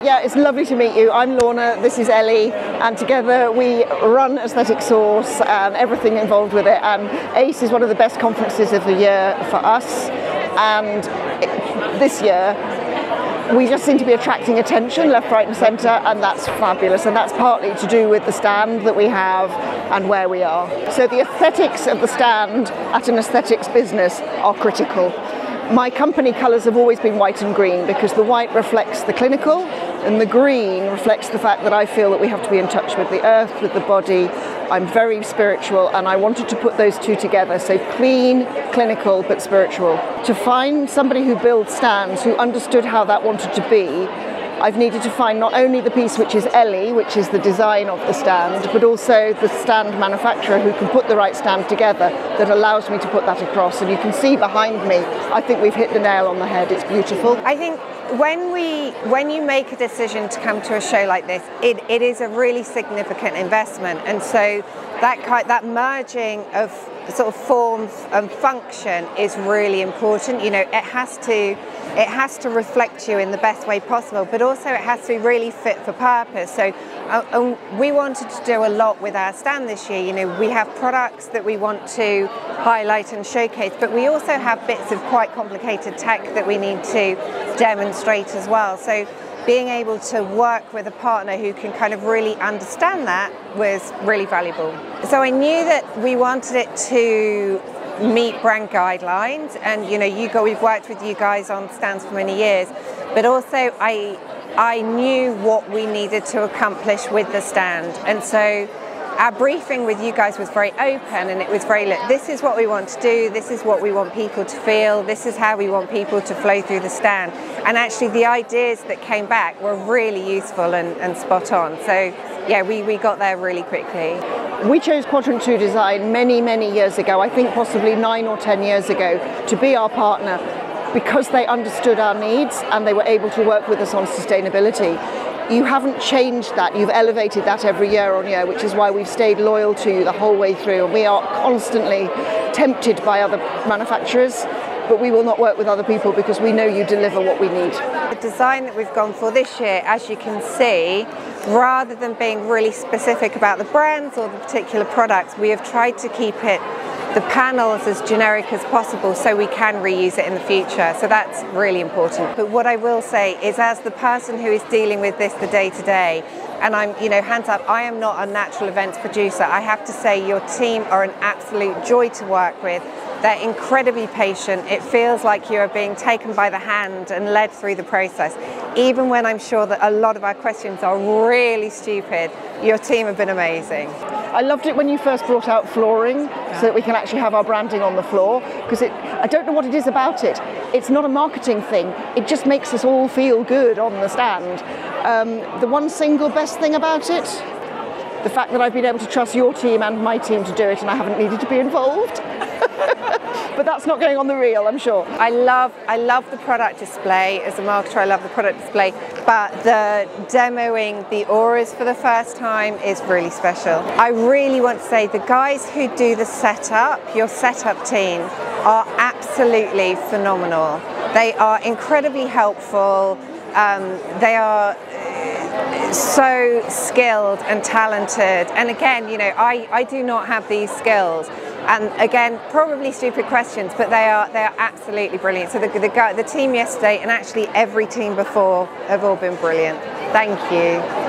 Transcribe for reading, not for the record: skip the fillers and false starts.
Yeah, it's lovely to meet you. I'm Lorna, this is Ellie, and together we run Aesthetic Source and everything involved with it. And ACE is one of the best conferences of the year for us, and this year we just seem to be attracting attention left, right and centre, and that's fabulous, and that's partly to do with the stand that we have and where we are. So the aesthetics of the stand at an aesthetics business are critical. My company colours have always been white and green because the white reflects the clinical and the green reflects the fact that I feel that we have to be in touch with the earth, with the body. I'm very spiritual and I wanted to put those two together, so clean, clinical but spiritual. To find somebody who builds stands who understood how that wanted to be, I've needed to find not only the piece which is Ellie, which is the design of the stand, but also the stand manufacturer who can put the right stand together that allows me to put that across. And you can see behind me, I think we've hit the nail on the head. It's beautiful. I think when you make a decision to come to a show like this, it is a really significant investment, and so that merging of sort of form and function is really important. You know, it has to reflect you in the best way possible, but also it has to be really fit for purpose. So we wanted to do a lot with our stand this year. You know, we have products that we want to highlight and showcase, but we also have bits of quite complicated tech that we need to demonstrate as well. So being able to work with a partner who can kind of really understand that was really valuable. So I knew that we wanted it to meet brand guidelines, and you know, we've worked with you guys on stands for many years, but also I knew what we needed to accomplish with the stand, and so our briefing with you guys was very open, and it was very, look, this is what we want to do, this is what we want people to feel, this is how we want people to flow through the stand. And actually the ideas that came back were really useful and spot on. So yeah, we got there really quickly. We chose Quadrant 2 Design many years ago, I think possibly 9 or 10 years ago, to be our partner because they understood our needs and they were able to work with us on sustainability. You haven't changed that, you've elevated that every year on year, which is why we've stayed loyal to you the whole way through, and we are constantly tempted by other manufacturers, but we will not work with other people because we know you deliver what we need. The design that we've gone for this year, as you can see, rather than being really specific about the brands or the particular products, we have tried to keep the panels as generic as possible so we can reuse it in the future. So that's really important. But what I will say is, as the person who is dealing with this the day-to-day, and I'm, you know, hands up, I am not a natural events producer. I have to say your team are an absolute joy to work with. They're incredibly patient. It feels like you are being taken by the hand and led through the process. Even when I'm sure that a lot of our questions are really stupid, your team have been amazing. I loved it when you first brought out flooring so that we can actually have our branding on the floor, because I don't know what it is about it. It's not a marketing thing. It just makes us all feel good on the stand. The one single best thing about it, the fact that I've been able to trust your team and my team to do it and I haven't needed to be involved. But that's not going on the reel, I'm sure. I love the product display. As a marketer, I love the product display, but the demoing the auras for the first time is really special. I really want to say the guys who do the setup, your setup team, are absolutely phenomenal. They are incredibly helpful. They are so skilled and talented. And again, you know, I do not have these skills. And again, probably stupid questions, but they are absolutely brilliant. So the team yesterday and actually every team before have all been brilliant. Thank you.